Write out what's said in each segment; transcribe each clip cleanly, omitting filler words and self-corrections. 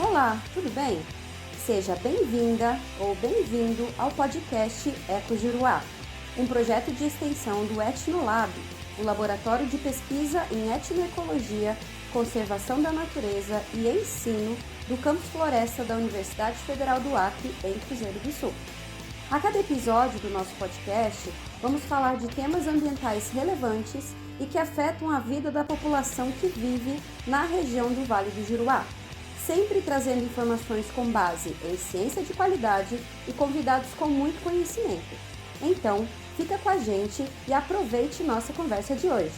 Olá, tudo bem? Seja bem-vinda ou bem-vindo ao podcast Ecojuruá, um projeto de extensão do Etnolab, o Laboratório de Pesquisa em Etnoecologia, Conservação da Natureza e Ensino do Campus Floresta da Universidade Federal do Acre, em Cruzeiro do Sul. A cada episódio do nosso podcast, vamos falar de temas ambientais relevantes e que afetam a vida da população que vive na região do Vale do Juruá, sempre trazendo informações com base em ciência de qualidade e convidados com muito conhecimento. Então, fica com a gente e aproveite nossa conversa de hoje.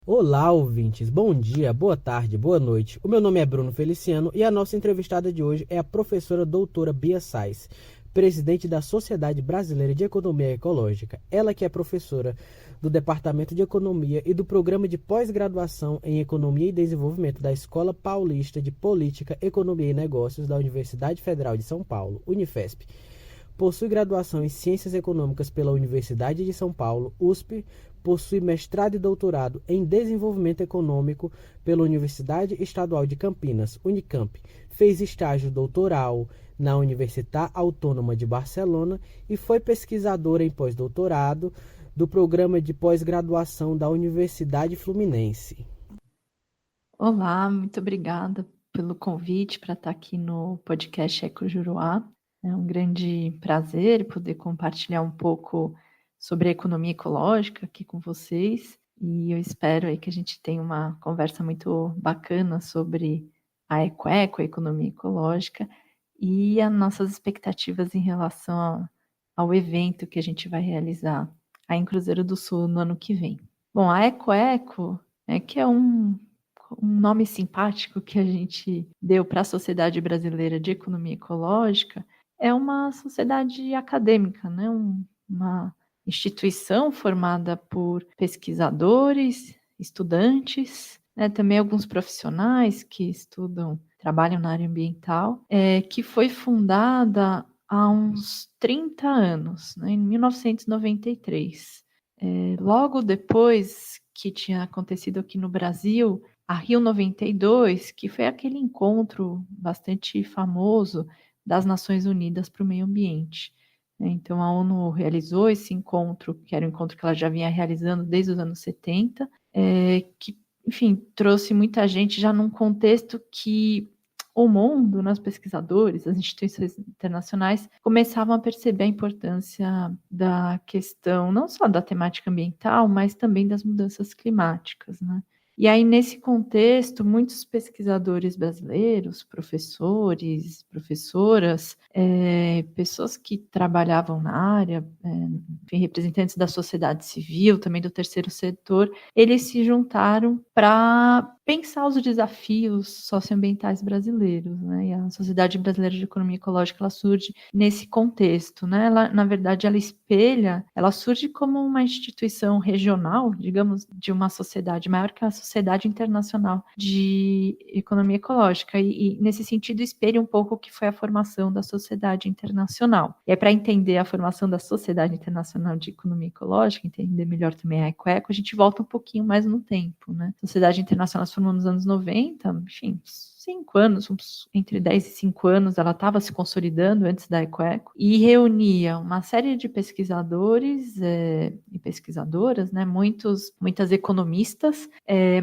Olá, ouvintes. Bom dia, boa tarde, boa noite. O meu nome é Bruno Feliciano e a nossa entrevistada de hoje é a professora doutora Bia Sais, presidente da Sociedade Brasileira de Economia Ecológica. Ela que é professora do Departamento de Economia e do Programa de Pós-Graduação em Economia e Desenvolvimento da Escola Paulista de Política, Economia e Negócios da Universidade Federal de São Paulo, Unifesp. Possui graduação em Ciências Econômicas pela Universidade de São Paulo, USP, possui mestrado e doutorado em Desenvolvimento Econômico pela Universidade Estadual de Campinas, Unicamp. Fez estágio doutoral na Universitat Autônoma de Barcelona e foi pesquisadora em pós-doutorado do Programa de Pós-Graduação da Universidade Fluminense. Olá, muito obrigada pelo convite para estar aqui no podcast Ecojuruá. É um grande prazer poder compartilhar um pouco sobre a economia ecológica aqui com vocês e eu espero aí que a gente tenha uma conversa muito bacana sobre a Ecoeco, a economia ecológica e as nossas expectativas em relação ao evento que a gente vai realizar aí em Cruzeiro do Sul no ano que vem. Bom, a Ecoeco que é um nome simpático que a gente deu para a Sociedade Brasileira de Economia Ecológica. É uma sociedade acadêmica, né? Uma instituição formada por pesquisadores, estudantes, também alguns profissionais que trabalham na área ambiental, que foi fundada há uns 30 anos, né? Em 1993. Logo depois que tinha acontecido aqui no Brasil, a Rio 92, que foi aquele encontro bastante famoso das Nações Unidas para o Meio Ambiente. Então, a ONU realizou esse encontro, que era um encontro que ela já vinha realizando desde os anos 70, que, enfim, trouxe muita gente já num contexto que o mundo, os pesquisadores, as instituições internacionais, começavam a perceber a importância da questão, não só da temática ambiental, mas também das mudanças climáticas, né? E aí, nesse contexto, muitos pesquisadores brasileiros, professores, professoras, pessoas que trabalhavam na área, enfim, representantes da sociedade civil, também do terceiro setor, eles se juntaram para pensar os desafios socioambientais brasileiros, né? E a Sociedade Brasileira de Economia Ecológica, ela surge nesse contexto, né? Ela, na verdade, ela surge como uma instituição regional, digamos, de uma sociedade maior que a Sociedade Internacional de Economia Ecológica, e nesse sentido espelha um pouco o que foi a formação da Sociedade Internacional. E aí, para entender a formação da Sociedade Internacional de Economia Ecológica, entender melhor também a Ecoeco, a gente volta um pouquinho mais no tempo, né? Sociedade Internacional se formou nos anos 90, enfim, 5 anos, entre 10 e 5 anos, ela estava se consolidando antes da Ecoeco e reunia uma série de pesquisadores e pesquisadoras, né, muitas economistas,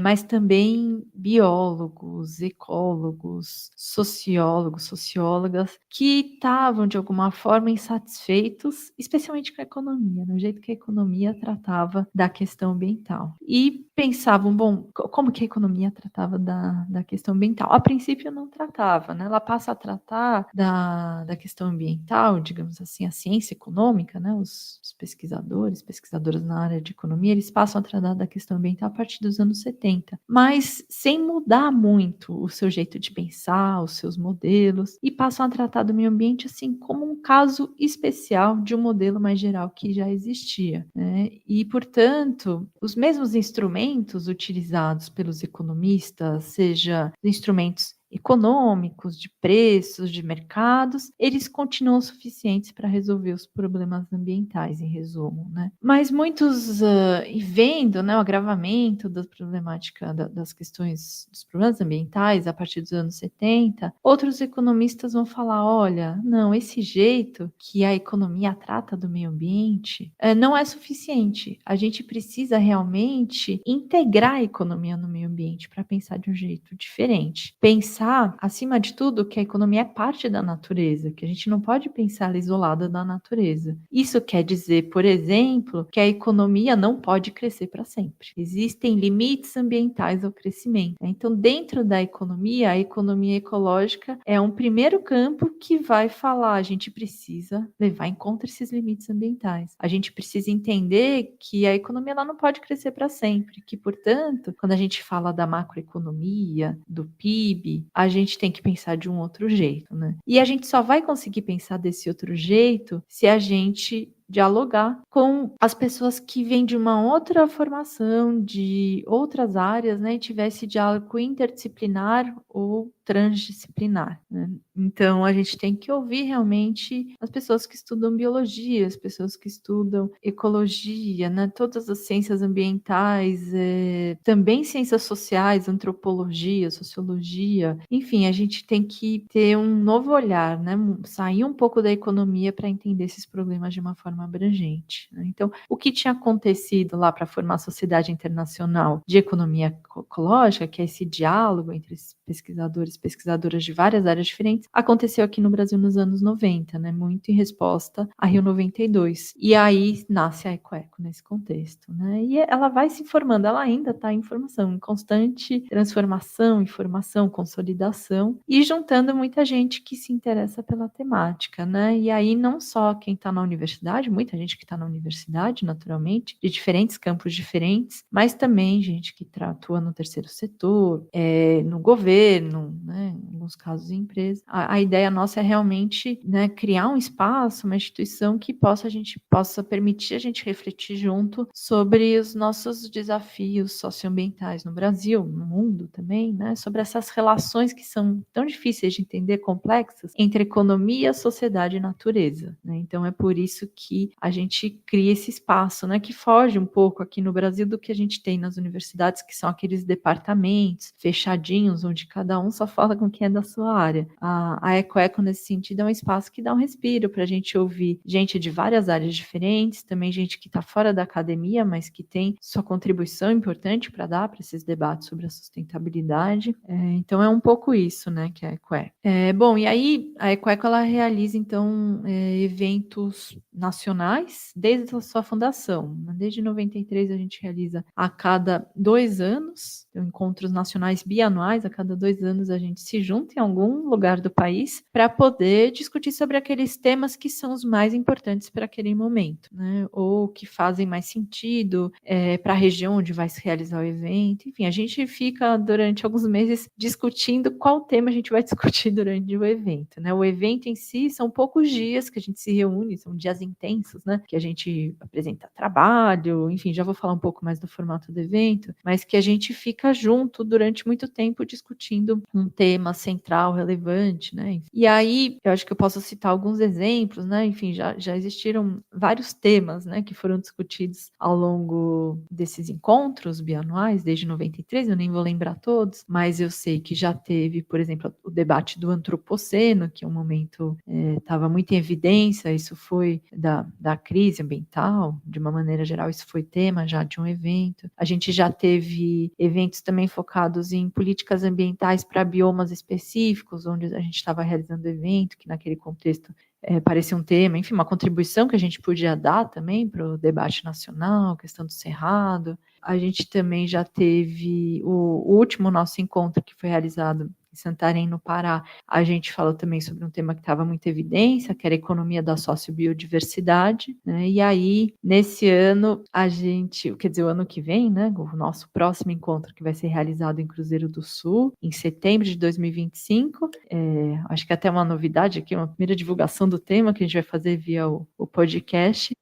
mas também biólogos, ecólogos, sociólogos, sociólogas, que estavam, de alguma forma, insatisfeitos, especialmente com a economia, no jeito que a economia tratava da questão ambiental. E pensavam, bom, como que a economia tratava da questão ambiental? A princípio não tratava, né? Ela passa a tratar da questão ambiental, digamos assim, a ciência econômica, né? Os pesquisadores, pesquisadoras na área de economia, eles passam a tratar da questão ambiental a partir dos anos 70, mas sem mudar muito o seu jeito de pensar, os seus modelos, e passam a tratar do meio ambiente assim como um caso especial de um modelo mais geral que já existia, né? E, portanto, os mesmos instrumentos utilizados pelos economistas, seja instrumentos econômicos, de preços, de mercados, eles continuam suficientes para resolver os problemas ambientais, em resumo, né? Mas muitos, e vendo, né, o agravamento da problemática das questões dos problemas ambientais a partir dos anos 70, outros economistas vão falar, olha, não, esse jeito que a economia trata do meio ambiente não é suficiente. A gente precisa realmente integrar a economia no meio ambiente para pensar de um jeito diferente. Pensar, acima de tudo, que a economia é parte da natureza, que a gente não pode pensar ela isolada da natureza. Isso quer dizer, por exemplo, que a economia não pode crescer para sempre. Existem limites ambientais ao crescimento. Então, dentro da economia, a economia ecológica é um primeiro campo que vai falar, a gente precisa levar em conta esses limites ambientais. A gente precisa entender que a economia ela não pode crescer para sempre, que, portanto, quando a gente fala da macroeconomia, do PIB, a gente tem que pensar de um outro jeito, né? E a gente só vai conseguir pensar desse outro jeito se a gente dialogar com as pessoas que vêm de uma outra formação, de outras áreas, né, e tiver esse diálogo interdisciplinar ou transdisciplinar, né? Então, a gente tem que ouvir realmente as pessoas que estudam biologia, as pessoas que estudam ecologia, né, todas as ciências ambientais, também ciências sociais, antropologia, sociologia, enfim, a gente tem que ter um novo olhar, né, sair um pouco da economia para entender esses problemas de uma forma abrangente, né? Então, o que tinha acontecido lá para formar a Sociedade Internacional de Economia Ecológica, que é esse diálogo entre pesquisadores e pesquisadoras de várias áreas diferentes, aconteceu aqui no Brasil nos anos 90, né? Muito em resposta a Rio 92. E aí nasce a Ecoeco nesse contexto, né? E ela vai se formando, ela ainda está em formação, em constante transformação, informação, consolidação, e juntando muita gente que se interessa pela temática, né? E aí não só quem está na universidade, muita gente que está na universidade, naturalmente, de diferentes campos diferentes, mas também gente que atua no terceiro setor, no governo, né, em alguns casos em empresas. A ideia nossa é realmente, né, criar um espaço, uma instituição que a gente possa permitir a gente refletir junto sobre os nossos desafios socioambientais no Brasil, no mundo também, né, sobre essas relações que são tão difíceis de entender, complexas, entre economia, sociedade e natureza, né? Então é por isso que a gente cria esse espaço, né, que foge um pouco aqui no Brasil do que a gente tem nas universidades, que são aqueles departamentos fechadinhos, onde cada um só fala com quem é da sua área. A Ecoeco, nesse sentido, é um espaço que dá um respiro para a gente ouvir gente de várias áreas diferentes, também gente que está fora da academia, mas que tem sua contribuição importante para dar para esses debates sobre a sustentabilidade. Então é um pouco isso, né, que é a Ecoeco. Bom, e aí a Ecoeco ela realiza, então, eventos nacionais desde a sua fundação. Desde 93 a gente realiza a cada 2 anos, encontros nacionais bianuais, a cada 2 anos a gente se junta em algum lugar do país para poder discutir sobre aqueles temas que são os mais importantes para aquele momento, né? Ou que fazem mais sentido para a região onde vai se realizar o evento. Enfim, a gente fica durante alguns meses discutindo qual tema a gente vai discutir durante o evento, né? O evento em si são poucos dias que a gente se reúne, são dias intensos, né? Que a gente apresenta trabalho, enfim, já vou falar um pouco mais do formato do evento, mas que a gente fica junto durante muito tempo discutindo um tema central, relevante, né? E aí, eu acho que eu posso citar alguns exemplos, né? Enfim, já existiram vários temas, né, que foram discutidos ao longo desses encontros bianuais, desde 93, eu nem vou lembrar todos, mas eu sei que já teve, por exemplo, o debate do antropoceno, que é um momento estava muito em evidência, isso foi da crise ambiental, de uma maneira geral, isso foi tema já de um evento. A gente já teve eventos também focados em políticas ambientais para biomas específicos, onde a gente estava realizando evento, que naquele contexto parecia um tema, enfim, uma contribuição que a gente podia dar também para o debate nacional, questão do cerrado. A gente também já teve o último nosso encontro que foi realizado em Santarém, no Pará. A gente falou também sobre um tema que estava muito em evidência, que era a economia da sociobiodiversidade, né? E aí, nesse ano, o ano que vem, né, o nosso próximo encontro, que vai ser realizado em Cruzeiro do Sul, em setembro de 2025, acho que até uma novidade aqui, uma primeira divulgação do tema que a gente vai fazer via o podcast.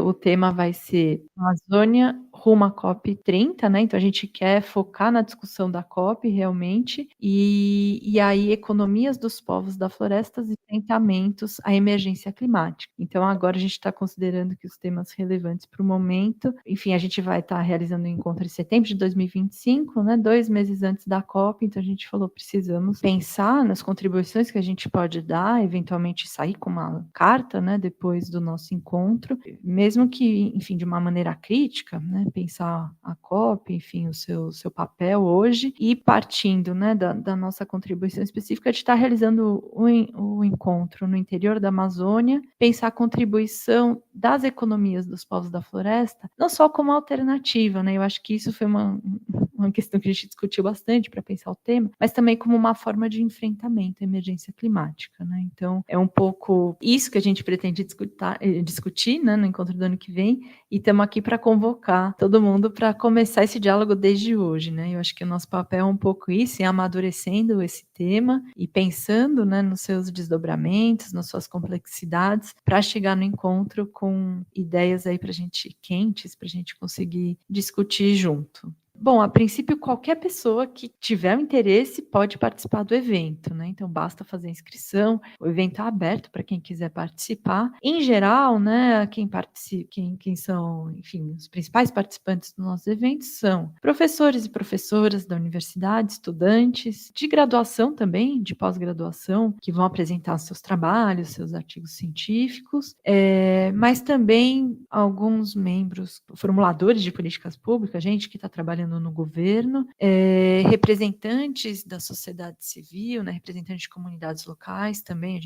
O tema vai ser Amazônia, rumo à COP30, né? Então a gente quer focar na discussão da COP realmente, e aí economias dos povos da floresta e enfrentamentos à emergência climática. Então agora a gente está considerando que os temas relevantes para o momento, enfim, a gente vai estar realizando o encontro em setembro de 2025, né? 2 meses antes da COP, então a gente falou, precisamos pensar nas contribuições que a gente pode dar, eventualmente sair com uma carta, né, depois do nosso encontro, mesmo que, enfim, de uma maneira crítica, né, pensar a COP, enfim, o seu papel hoje, e partindo, né, da nossa contribuição específica de estar realizando o encontro no interior da Amazônia, pensar a contribuição das economias dos povos da floresta, não só como alternativa, né, eu acho que isso foi uma questão que a gente discutiu bastante para pensar o tema, mas também como uma forma de enfrentamento à emergência climática, né? Então, é um pouco isso que a gente pretende discutir, né, no encontro do ano que vem, e estamos aqui para convocar todo mundo para começar esse diálogo desde hoje, né? Eu acho que o nosso papel é um pouco isso, é amadurecendo esse tema e pensando, né, nos seus desdobramentos, nas suas complexidades, para chegar no encontro com ideias aí para a gente quentes, para a gente conseguir discutir junto. Bom, a princípio, qualquer pessoa que tiver um interesse pode participar do evento, né? Então, basta fazer a inscrição. O evento é aberto para quem quiser participar. Em geral, né, quem são, enfim, os principais participantes dos nossos eventos são professores e professoras da universidade, estudantes, de graduação também, de pós-graduação, que vão apresentar seus trabalhos, seus artigos científicos, mas também alguns membros, formuladores de políticas públicas, gente que está trabalhando no governo, representantes da sociedade civil, né, representantes de comunidades locais também.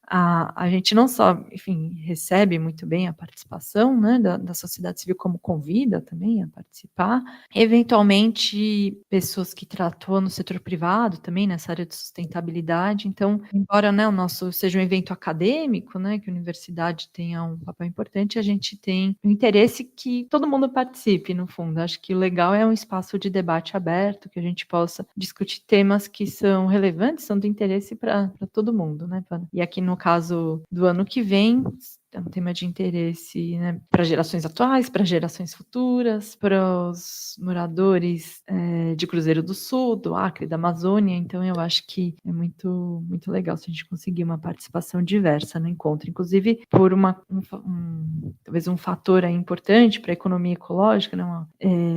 A gente não só, enfim, recebe muito bem a participação, né, da sociedade civil, como convida também a participar. Eventualmente, pessoas que atuam no setor privado também, nessa área de sustentabilidade. Então, embora, né, o nosso seja um evento acadêmico, né, que a universidade tenha um papel importante, a gente tem o interesse que todo mundo participe, no fundo. Acho que o legal é um espaço de debate aberto, que a gente possa discutir temas que são relevantes, são de interesse para todo mundo, né? E aqui no caso do ano que vem, é um tema de interesse, né, para gerações atuais, para gerações futuras, para os moradores de Cruzeiro do Sul, do Acre, da Amazônia. Então, eu acho que é muito, muito legal se a gente conseguir uma participação diversa no encontro, inclusive por talvez um fator importante para a economia ecológica, né,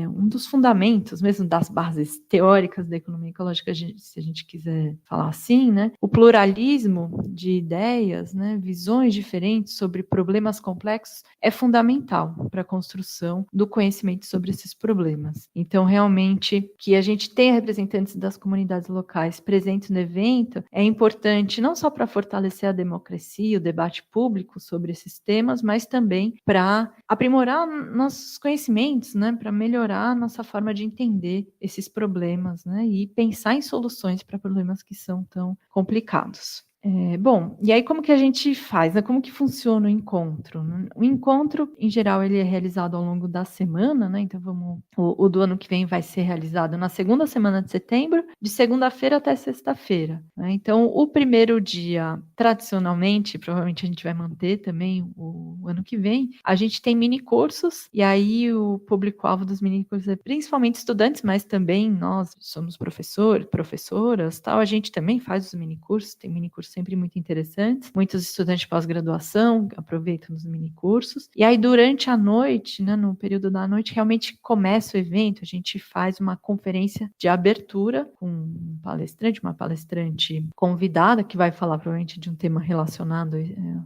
um dos fundamentos mesmo das bases teóricas da economia ecológica, se a gente quiser falar assim, né, o pluralismo de ideias, né, visões diferentes sobre problemas complexos é fundamental para a construção do conhecimento sobre esses problemas. Então, realmente, que a gente tenha representantes das comunidades locais presentes no evento é importante não só para fortalecer a democracia, o debate público sobre esses temas, mas também para aprimorar nossos conhecimentos, né, para melhorar a nossa forma de entender esses problemas, né, e pensar em soluções para problemas que são tão complicados. Bom, e aí como que a gente faz, né? Como que funciona o encontro? O encontro, em geral, ele é realizado ao longo da semana, né? Então, o do ano que vem vai ser realizado na segunda semana de setembro, de segunda-feira até sexta-feira, né? Então, o primeiro dia, tradicionalmente, provavelmente a gente vai manter também o ano que vem, a gente tem mini cursos, e aí o público-alvo dos mini cursos é principalmente estudantes, mas também nós somos professoras, tal, a gente também faz os mini cursos, tem mini cursos sempre muito interessantes. Muitos estudantes de pós-graduação aproveitam os minicursos. E aí, durante a noite, né, no período da noite, realmente começa o evento. A gente faz uma conferência de abertura com uma palestrante convidada, que vai falar provavelmente de um tema relacionado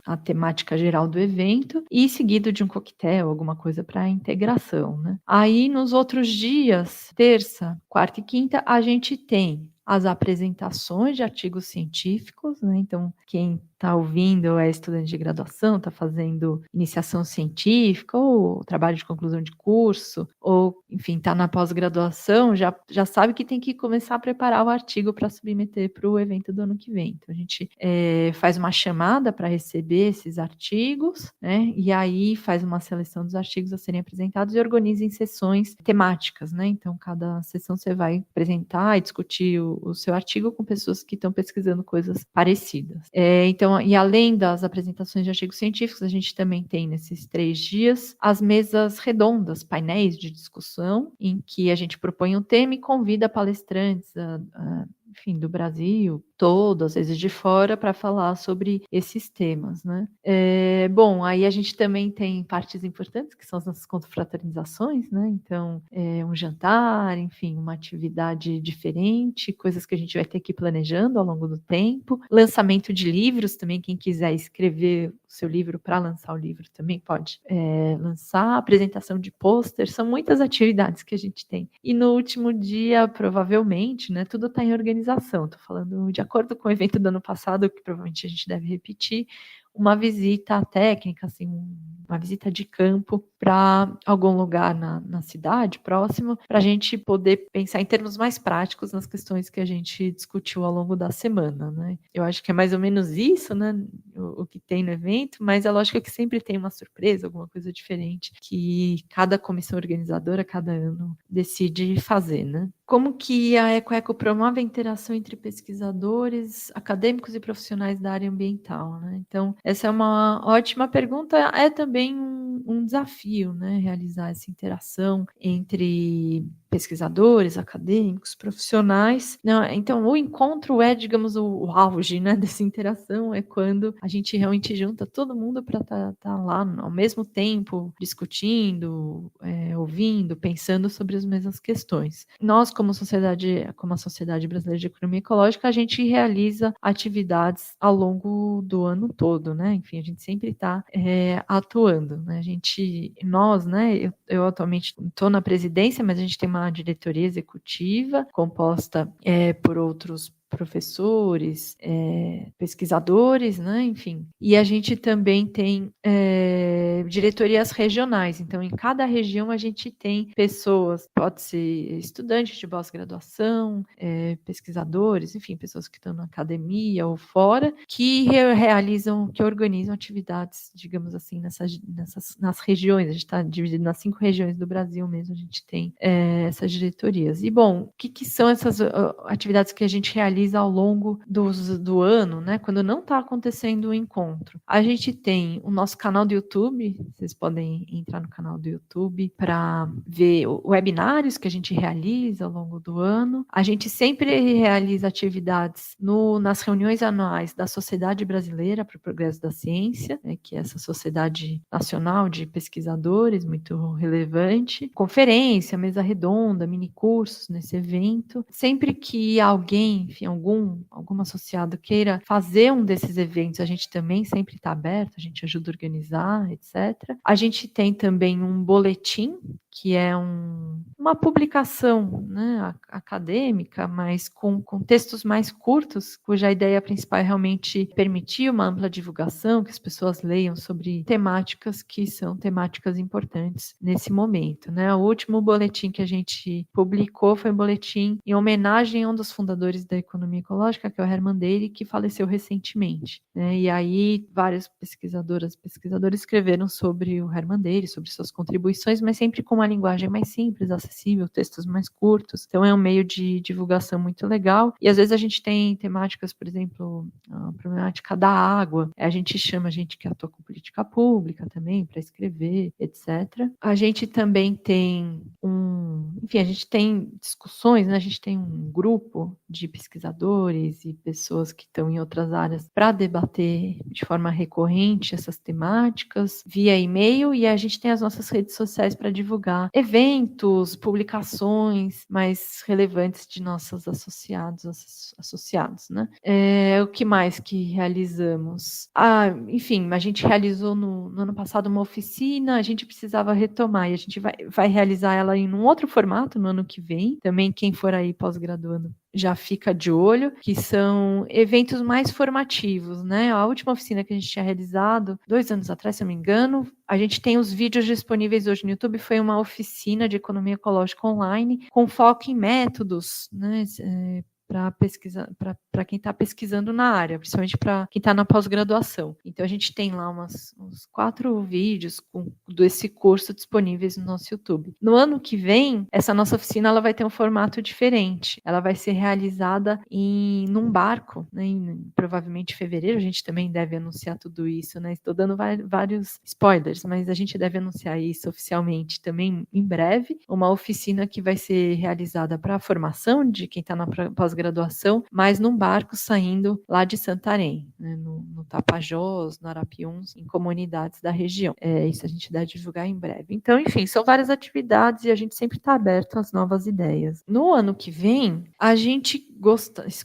à temática geral do evento, e seguido de um coquetel, alguma coisa para integração, né? Aí, nos outros dias, terça, quarta e quinta, a gente tem as apresentações de artigos científicos, né? Então, quem está ouvindo é estudante de graduação, está fazendo iniciação científica, ou trabalho de conclusão de curso, ou enfim, está na pós-graduação, já sabe que tem que começar a preparar o artigo para submeter para o evento do ano que vem. Então, a gente faz uma chamada para receber esses artigos, né? E aí faz uma seleção dos artigos a serem apresentados e organiza em sessões temáticas, né? Então, cada sessão você vai apresentar e discutir o seu artigo com pessoas que estão pesquisando coisas parecidas. Então, e além das apresentações de artigos científicos, a gente também tem nesses 3 dias as mesas redondas, painéis de discussão, em que a gente propõe um tema e convida palestrantes, enfim, do Brasil todo, às vezes de fora, para falar sobre esses temas, né? Bom, aí a gente também tem partes importantes, que são as nossas confraternizações, né? Então, um jantar, enfim, uma atividade diferente, coisas que a gente vai ter que ir planejando ao longo do tempo. Lançamento de livros também, quem quiser escrever o seu livro para lançar o livro também pode lançar. Apresentação de pôster, são muitas atividades que a gente tem. E no último dia, provavelmente, né, tudo está em organização. Estou falando de acordo com o evento do ano passado, que provavelmente a gente deve repetir, uma visita técnica, assim, uma visita de campo para algum lugar na cidade próximo, para a gente poder pensar em termos mais práticos nas questões que a gente discutiu ao longo da semana, né? Eu acho que é mais ou menos isso, né, o que tem no evento, mas é lógico que sempre tem uma surpresa, alguma coisa diferente, que cada comissão organizadora, cada ano, decide fazer, né? Como que a EcoEco promove a interação entre pesquisadores, acadêmicos e profissionais da área ambiental, né? Então, essa é uma ótima pergunta, é também um desafio, né? Realizar essa interação entre pesquisadores, acadêmicos, profissionais. Então, o encontro é, digamos, o auge, né, dessa interação, é quando a gente realmente junta todo mundo para tá lá ao mesmo tempo, discutindo, ouvindo, pensando sobre as mesmas questões. Nós, como a Sociedade Brasileira de Economia Ecológica, a gente realiza atividades ao longo do ano todo, né? Enfim, a gente sempre está atuando, né? Nós, né, eu atualmente estou na presidência, mas a gente tem uma diretoria executiva composta por outros professores, pesquisadores, né? Enfim. E a gente também tem diretorias regionais. Então, em cada região a gente tem pessoas, pode ser estudantes de pós-graduação, pesquisadores, enfim, pessoas que estão na academia ou fora, que organizam atividades, digamos assim, nas regiões. A gente está dividido nas 5 regiões do Brasil mesmo, a gente tem essas diretorias. E, bom, o que são essas atividades que a gente realiza ao longo do ano, né, quando não está acontecendo o encontro? A gente tem o nosso canal do YouTube, vocês podem entrar no canal do YouTube para ver webinários que a gente realiza ao longo do ano. A gente sempre realiza atividades nas reuniões anuais da Sociedade Brasileira para o Progresso da Ciência, né, que é essa sociedade nacional de pesquisadores, muito relevante. Conferência, mesa redonda, mini cursos nesse evento. Sempre que alguém, enfim, algum associado queira fazer um desses eventos, a gente também sempre está aberto, a gente ajuda a organizar, etc. A gente tem também um boletim, que é uma publicação, né, acadêmica, mas com textos mais curtos, cuja ideia principal é realmente permitir uma ampla divulgação, que as pessoas leiam sobre temáticas que são temáticas importantes nesse momento, né? O último boletim que a gente publicou foi um boletim em homenagem a um dos fundadores da economia ecológica, que é o Herman Daly, que faleceu recentemente, né? E aí várias pesquisadores escreveram sobre o Herman Daly, sobre suas contribuições, mas sempre com uma linguagem mais simples, acessível, textos mais curtos. Então é um meio de divulgação muito legal. E às vezes a gente tem temáticas, por exemplo, a problemática da água. A gente chama gente que atua com política pública também para escrever, etc. A gente também tem a gente tem discussões, né? A gente tem um grupo de pesquisadores e pessoas que estão em outras áreas para debater de forma recorrente essas temáticas via e-mail, e a gente tem as nossas redes sociais para divulgar eventos, publicações mais relevantes de nossos associados, né? O que mais que realizamos? Enfim, a gente realizou no ano passado uma oficina, a gente precisava retomar e a gente vai realizar ela em um outro formato no ano que vem. Também quem for aí pós-graduando já fica de olho, que são eventos mais formativos, né? A última oficina que a gente tinha realizado, 2 anos atrás, se eu não me engano, a gente tem os vídeos disponíveis hoje no YouTube, foi uma oficina de economia ecológica online, com foco em métodos, né? Para pesquisa, para quem está pesquisando na área, principalmente para quem está na pós-graduação. Então a gente tem lá uns 4 vídeos desse curso disponíveis no nosso YouTube. No ano que vem, essa nossa oficina ela vai ter um formato diferente. Ela vai ser realizada num barco, né, provavelmente em fevereiro. A gente também deve anunciar tudo isso, né? Estou dando vários spoilers, mas a gente deve anunciar isso oficialmente também em breve. Uma oficina que vai ser realizada para a formação de quem está na pós-graduação, mas num barco saindo lá de Santarém, né, no Tapajós, no Arapiuns, em comunidades da região. Isso a gente deve divulgar em breve. Então, enfim, são várias atividades e a gente sempre está aberto às novas ideias. No ano que vem, a gente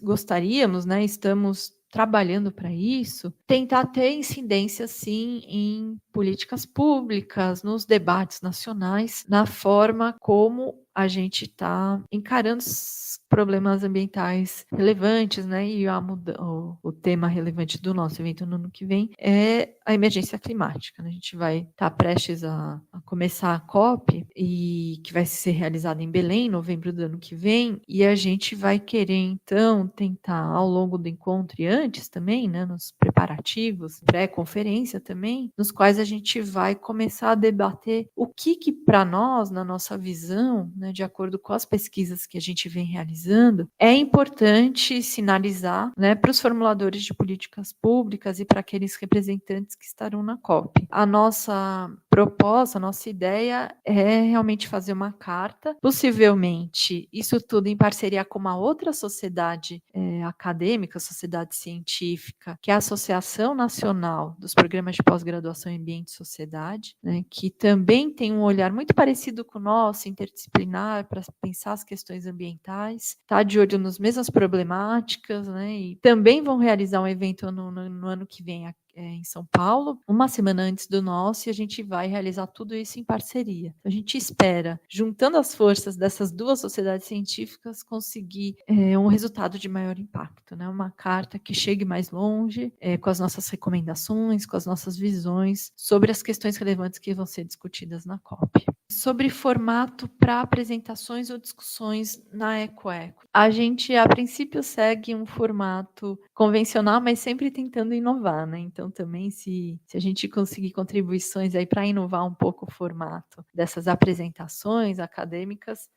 gostaríamos, né, estamos trabalhando para isso, tentar ter incidência, sim, em políticas públicas, nos debates nacionais, na forma como a gente está encarando os problemas ambientais relevantes, né? E o tema relevante do nosso evento no ano que vem é a emergência climática. A gente vai estar prestes a começar a COP, e que vai ser realizada em Belém, em novembro do ano que vem, e a gente vai querer, então, tentar, ao longo do encontro e antes também, né, nos preparativos, pré-conferência também, nos quais a gente vai começar a debater o que para nós, na nossa visão, né, de acordo com as pesquisas que a gente vem realizando, é importante sinalizar, né, para os formuladores de políticas públicas e para aqueles representantes que estarão na COP. A nossa proposta, a nossa ideia é realmente fazer uma carta, possivelmente isso tudo em parceria com uma outra sociedade acadêmica, sociedade científica, que é a Associação Nacional dos Programas de Pós-Graduação em Ambiente e Sociedade, né, que também tem um olhar muito parecido com o nosso, interdisciplinar, para pensar as questões ambientais, está de olho nas mesmas problemáticas, né, e também vão realizar um evento no ano que vem em São Paulo, uma semana antes do nosso, e a gente vai realizar tudo isso em parceria. A gente espera, juntando as forças dessas duas sociedades científicas, conseguir um resultado de maior impacto, né? Uma carta que chegue mais longe, com as nossas recomendações, com as nossas visões sobre as questões relevantes que vão ser discutidas na COP. Sobre formato para apresentações ou discussões na EcoEco. A gente, a princípio, segue um formato convencional, mas sempre tentando inovar, né? Então, também, se a gente conseguir contribuições aí para inovar um pouco o formato dessas apresentações acadêmicas,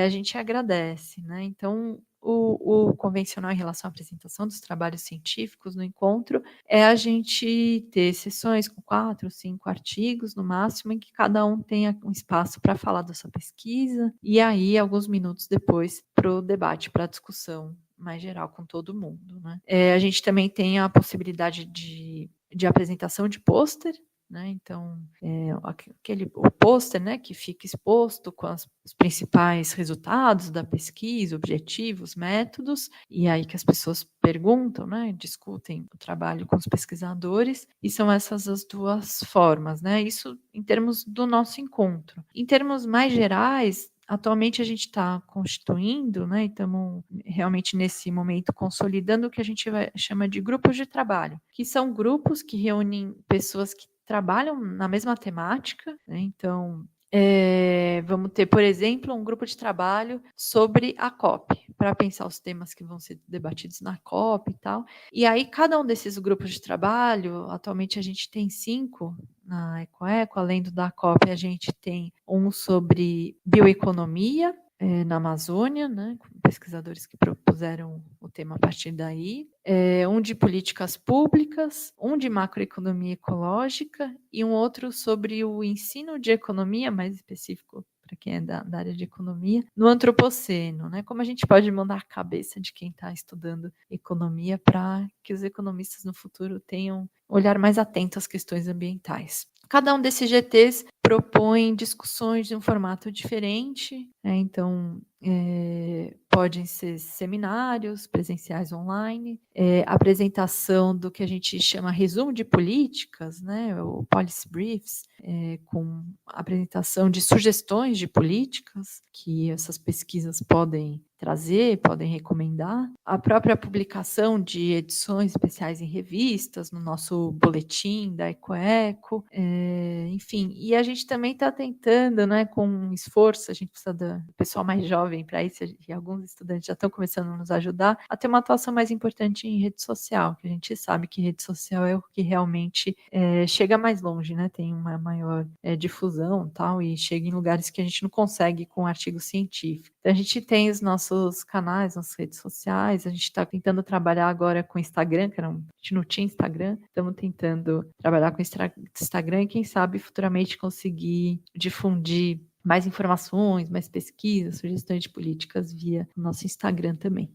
a gente agradece, né? Então, o convencional em relação à apresentação dos trabalhos científicos no encontro é a gente ter sessões com 4 ou 5 artigos, no máximo, em que cada um tenha um espaço para falar da sua pesquisa, e aí, alguns minutos depois, para o debate, para a discussão mais geral com todo mundo, né? A gente também tem a possibilidade de apresentação de pôster, né? Então, o pôster, né, que fica exposto com os principais resultados da pesquisa, objetivos, métodos, e aí que as pessoas perguntam, né, discutem o trabalho com os pesquisadores, e são essas as duas formas, né? Isso em termos do nosso encontro. Em termos mais gerais, atualmente a gente está constituindo, né, e estamos realmente nesse momento consolidando o que a gente chama de grupos de trabalho, que são grupos que reúnem pessoas que trabalham na mesma temática, né? Então, vamos ter, por exemplo, um grupo de trabalho sobre a COP, para pensar os temas que vão ser debatidos na COP e tal. E aí, cada um desses grupos de trabalho, atualmente a gente tem 5 na EcoEco, além do da COP, a gente tem um sobre bioeconomia, na Amazônia, né, com pesquisadores que propuseram o tema a partir daí, um de políticas públicas, um de macroeconomia ecológica e um outro sobre o ensino de economia, mais específico para quem é da área de economia, no antropoceno, né? Como a gente pode mudar a cabeça de quem está estudando economia para que os economistas no futuro tenham um olhar mais atento às questões ambientais. Cada um desses GTs propõe discussões de um formato diferente, né? Então, podem ser seminários presenciais online, apresentação do que a gente chama resumo de políticas, né? O policy briefs, com apresentação de sugestões de políticas que essas pesquisas podem trazer, podem recomendar. A própria publicação de edições especiais em revistas, no nosso boletim da EcoEco, enfim. E a gente também está tentando, né, com esforço, a gente precisa do pessoal mais jovem para isso, e alguns estudantes já estão começando a nos ajudar, a ter uma atuação mais importante em rede social, que a gente sabe que rede social é o que realmente chega mais longe, né, tem uma maior difusão tal, e chega em lugares que a gente não consegue com artigo científico. Então, a gente tem os nossos canais, nossas redes sociais, a gente está tentando trabalhar agora com o Instagram, a gente não tinha Instagram, estamos tentando trabalhar com o Instagram e quem sabe futuramente conseguir difundir mais informações, mais pesquisas, sugestões de políticas via o nosso Instagram também.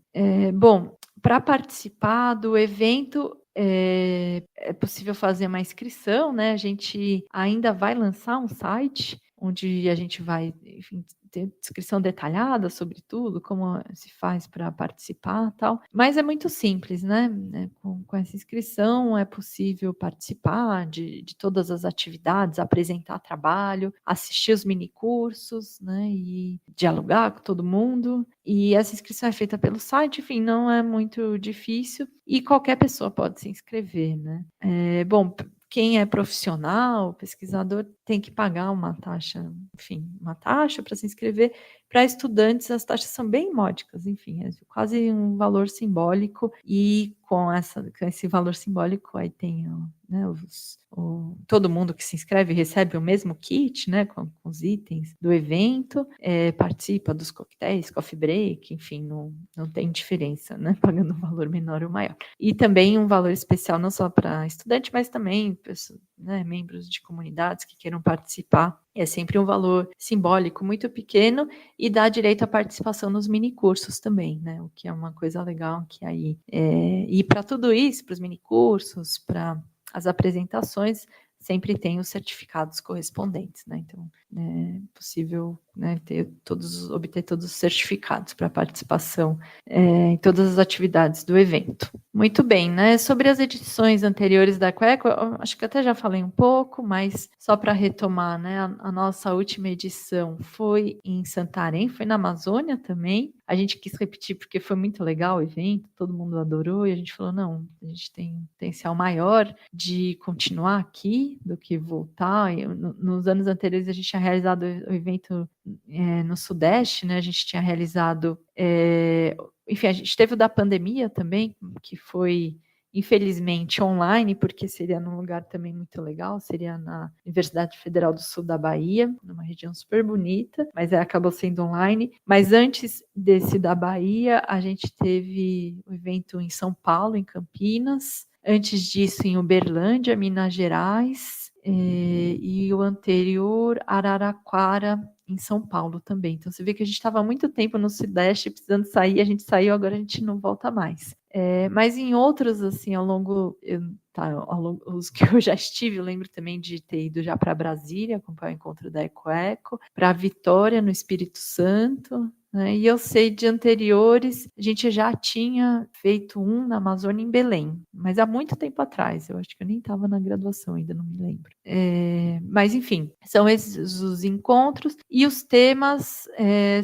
Bom, para participar do evento, é possível fazer uma inscrição, né? A gente ainda vai lançar um site onde a gente vai, enfim, ter descrição detalhada sobre tudo, como se faz para participar e tal. Mas é muito simples, né? Com essa inscrição é possível participar de todas as atividades, apresentar trabalho, assistir os minicursos, né? E dialogar com todo mundo. E essa inscrição é feita pelo site, enfim, não é muito difícil. E qualquer pessoa pode se inscrever, né? Bom, quem é profissional, pesquisador, tem que pagar uma taxa, enfim, uma taxa para se inscrever. Para estudantes, as taxas são bem módicas, enfim, é quase um valor simbólico, e com esse valor simbólico, aí tem né, todo mundo que se inscreve recebe o mesmo kit, né, com os itens do evento, participa dos coquetéis, coffee break, enfim, não tem diferença, né, pagando um valor menor ou maior. E também um valor especial não só para estudante, mas também pessoas, né, membros de comunidades que queiram participar. É sempre um valor simbólico muito pequeno e dá direito à participação nos minicursos também, né? O que é uma coisa legal, que aí e para tudo isso, para os minicursos, para as apresentações, sempre tem os certificados correspondentes, né? Então, é possível, né, obter todos os certificados para participação em todas as atividades do evento. Muito bem, né? Sobre as edições anteriores da EcoEco, acho que até já falei um pouco, mas só para retomar, né? A nossa última edição foi em Santarém, foi na Amazônia também. A gente quis repetir porque foi muito legal o evento, todo mundo adorou, e a gente falou, não, a gente tem um potencial maior de continuar aqui do que voltar. Nos anos anteriores a gente tinha realizado o evento no Sudeste, né? A gente tinha realizado, enfim, a gente teve o da pandemia também, que foi infelizmente online, porque seria num lugar também muito legal, seria na Universidade Federal do Sul da Bahia, numa região super bonita, mas acabou sendo online. Mas antes desse da Bahia, a gente teve o evento em São Paulo, em Campinas, antes disso em Uberlândia, Minas Gerais, e o anterior, Araraquara, em São Paulo também. Então, você vê que a gente estava há muito tempo no Sudeste precisando sair, a gente saiu, agora a gente não volta mais. Mas em outros, assim, ao longo os que eu já estive, eu lembro também de ter ido já para Brasília, acompanhar o encontro da EcoEco, para Vitória, no Espírito Santo, né? E eu sei de anteriores, a gente já tinha feito um na Amazônia, em Belém, mas há muito tempo atrás, eu acho que eu nem estava na graduação ainda, não me lembro. Mas, enfim, são esses os encontros, e os temas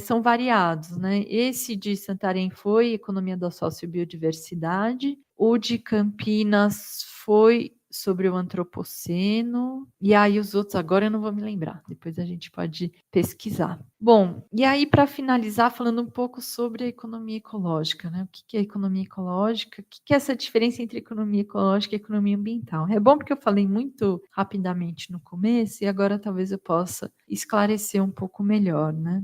são variados, né? Esse de Santarém foi Economia da Sociobiodiversidade, o de Campinas foi sobre o antropoceno, e aí os outros agora eu não vou me lembrar, depois a gente pode pesquisar. Bom, e aí para finalizar, falando um pouco sobre a economia ecológica, né? O que é economia ecológica? O que é essa diferença entre economia ecológica e economia ambiental? É bom porque eu falei muito rapidamente no começo, e agora talvez eu possa esclarecer um pouco melhor, né?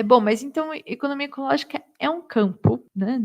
Bom, mas então economia ecológica é um campo, né,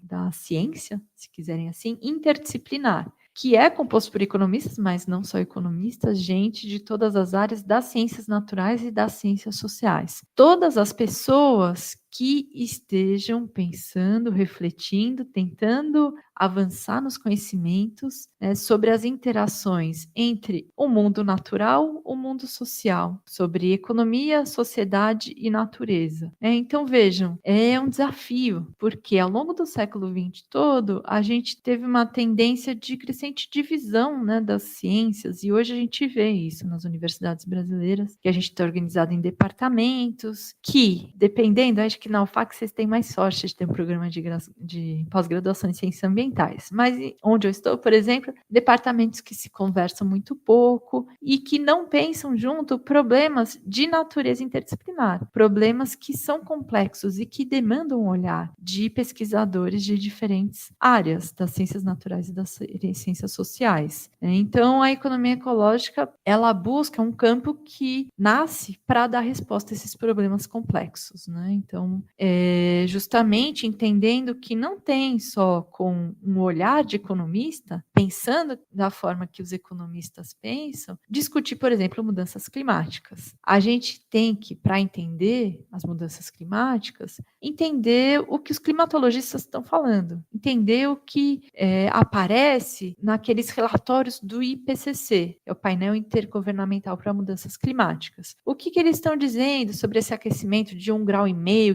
da ciência, se quiserem assim, interdisciplinar, que é composto por economistas, mas não só economistas, gente de todas as áreas das ciências naturais e das ciências sociais. Todas as pessoas que estejam pensando, refletindo, tentando avançar nos conhecimentos, né, sobre as interações entre o mundo natural, o mundo social, sobre economia, sociedade e natureza. Então, vejam, é um desafio, porque ao longo do século XX todo, a gente teve uma tendência de crescente divisão, né, das ciências, e hoje a gente vê isso nas universidades brasileiras, que a gente está organizado em departamentos, que, dependendo, acho acho que na UFAC vocês têm mais sorte de ter um programa de pós-graduação em ciências ambientais. Mas onde eu estou, por exemplo, departamentos que se conversam muito pouco e que não pensam junto problemas de natureza interdisciplinar, problemas que são complexos e que demandam um olhar de pesquisadores de diferentes áreas das ciências naturais e das ciências sociais. Então, a economia ecológica, ela busca um campo que nasce para dar resposta a esses problemas complexos, né? Então, justamente entendendo que não tem só com um olhar de economista, pensando da forma que os economistas pensam, discutir, por exemplo, mudanças climáticas. A gente tem que, para entender as mudanças climáticas, entender o que os climatologistas estão falando, entender o que aparece naqueles relatórios do IPCC, é o Painel Intergovernamental para Mudanças Climáticas. O que eles estão dizendo sobre esse aquecimento de 1,5 grau,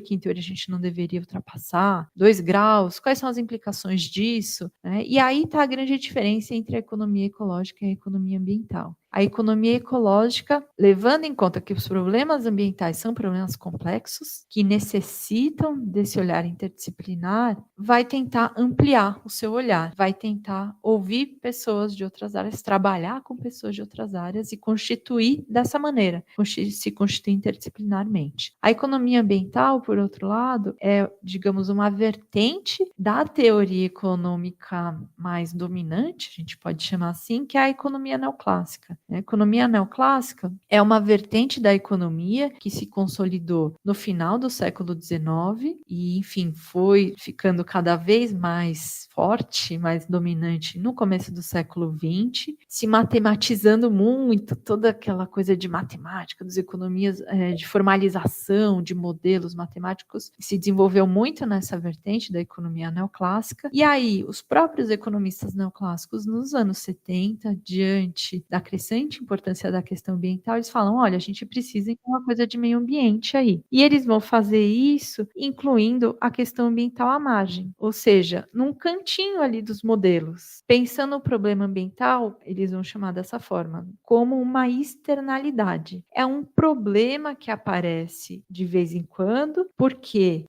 que em teoria a gente não deveria ultrapassar, 2 graus, quais são as implicações disso, né? E aí está a grande diferença entre a economia ecológica e a economia ambiental. A economia ecológica, levando em conta que os problemas ambientais são problemas complexos, que necessitam desse olhar interdisciplinar, vai tentar ampliar o seu olhar, vai tentar ouvir pessoas de outras áreas, trabalhar com pessoas de outras áreas e constituir dessa maneira, se constituir interdisciplinarmente. A economia ambiental, por outro lado, é, digamos, uma vertente da teoria econômica mais dominante, a gente pode chamar assim, que é a economia neoclássica. A economia neoclássica é uma vertente da economia que se consolidou no final do século XIX e, enfim, foi ficando cada vez mais forte, mais dominante no começo do século XX, se matematizando muito, toda aquela coisa de matemática, das economias de formalização, de modelos matemáticos, se desenvolveu muito nessa vertente da economia neoclássica. E aí, os próprios economistas neoclássicos, nos anos 70, diante da crescente importância da questão ambiental, eles falam, olha, a gente precisa de uma coisa de meio ambiente aí. E eles vão fazer isso incluindo a questão ambiental à margem, ou seja, num cantinho ali dos modelos. Pensando no problema ambiental, eles vão chamar dessa forma, como uma externalidade. É um problema que aparece de vez em quando, porque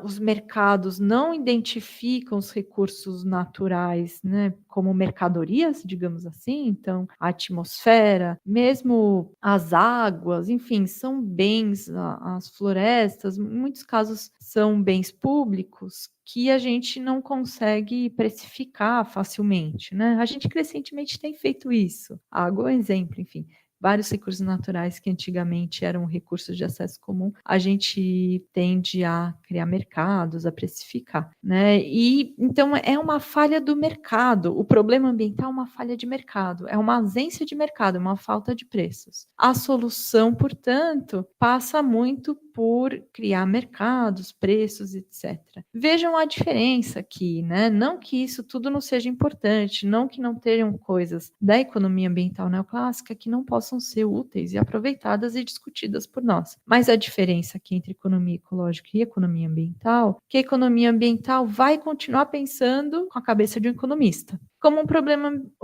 os mercados não identificam os recursos naturais, né, como mercadorias, digamos assim. Então, a atmosfera, mesmo as águas, enfim, são bens, as florestas, em muitos casos são bens públicos que a gente não consegue precificar facilmente, né? A gente crescentemente tem feito isso. A água é um exemplo, enfim. Vários recursos naturais que antigamente eram recursos de acesso comum, a gente tende a criar mercados, a precificar, né? E então é uma falha do mercado. O problema ambiental é uma falha de mercado, é uma ausência de mercado, é uma falta de preços. A solução, portanto, passa muito por criar mercados, preços, etc. Vejam a diferença aqui, né? Não que isso tudo não seja importante, não que não tenham coisas da economia ambiental neoclássica que não possam ser úteis e aproveitadas e discutidas por nós. Mas a diferença aqui entre economia ecológica e economia ambiental, que a economia ambiental vai continuar pensando com a cabeça de um economista, como o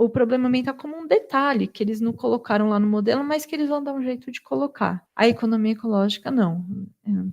problema ambiental como um detalhe que eles não colocaram lá no modelo, mas que eles vão dar um jeito de colocar. A economia ecológica não,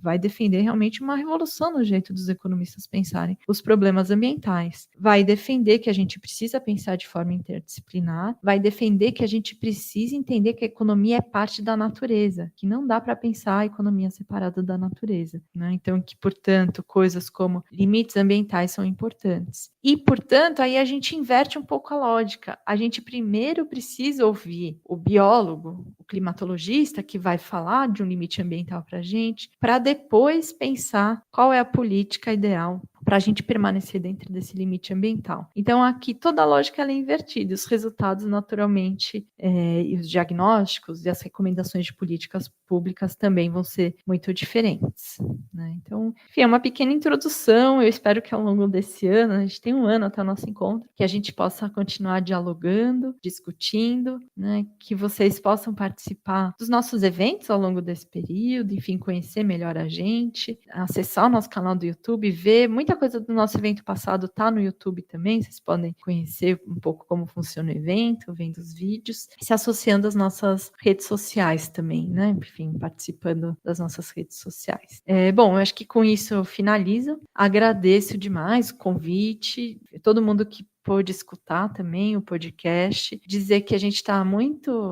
vai defender realmente uma revolução no jeito dos economistas pensarem os problemas ambientais, vai defender que a gente precisa pensar de forma interdisciplinar, vai defender que a gente precisa entender que a economia é parte da natureza, que não dá para pensar a economia separada da natureza, né? Então que, portanto, coisas como limites ambientais são importantes. E, portanto, aí a gente inverte um pouco a lógica. A gente primeiro precisa ouvir o biólogo, o climatologista, que vai falar de um limite ambiental para a gente, para depois pensar qual é a política ideal para a gente permanecer dentro desse limite ambiental. Então, aqui toda a lógica ela é invertida, os resultados naturalmente e os diagnósticos e as recomendações de políticas públicas também vão ser muito diferentes, né? Então, enfim, é uma pequena introdução, eu espero que ao longo desse ano, a gente tem um ano até o nosso encontro, que a gente possa continuar dialogando, discutindo, né? Que vocês possam participar dos nossos eventos ao longo desse período, enfim, conhecer melhor a gente, acessar o nosso canal do YouTube, ver muita Muita coisa do nosso evento passado tá no YouTube também, vocês podem conhecer um pouco como funciona o evento, vendo os vídeos, se associando às nossas redes sociais também, né? Enfim, participando das nossas redes sociais. Bom, eu acho que com isso eu finalizo. Agradeço demais o convite, todo mundo que pôde escutar também o podcast, dizer que a gente está muito,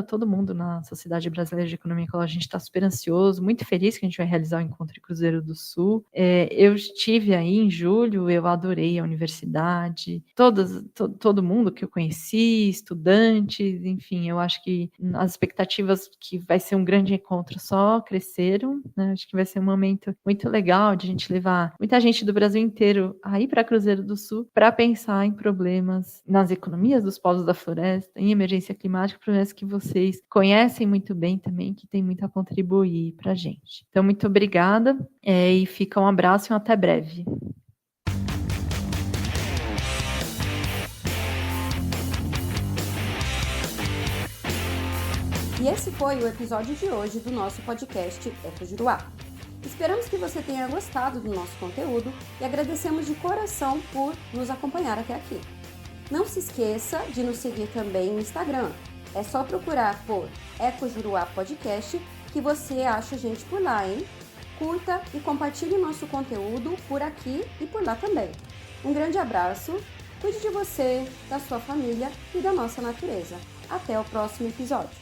todo mundo na Sociedade Brasileira de Economia Ecológica, a gente está super ansioso, muito feliz que a gente vai realizar o Encontro em Cruzeiro do Sul. Eu estive aí em julho, eu adorei a universidade, todo mundo que eu conheci, estudantes, enfim, eu acho que as expectativas que vai ser um grande encontro só cresceram, né? Acho que vai ser um momento muito legal de a gente levar muita gente do Brasil inteiro aí para Cruzeiro do Sul para pensar em problemas nas economias dos povos da floresta, em emergência climática, problemas que vocês conhecem muito bem também, que tem muito a contribuir para a gente. Então, muito obrigada e fica um abraço e até breve. E esse foi o episódio de hoje do nosso podcast Ecojuruá. Esperamos que você tenha gostado do nosso conteúdo e agradecemos de coração por nos acompanhar até aqui. Não se esqueça de nos seguir também no Instagram. É só procurar por Ecojuruá Podcast que você acha a gente por lá, hein? Curta e compartilhe nosso conteúdo por aqui e por lá também. Um grande abraço, cuide de você, da sua família e da nossa natureza. Até o próximo episódio.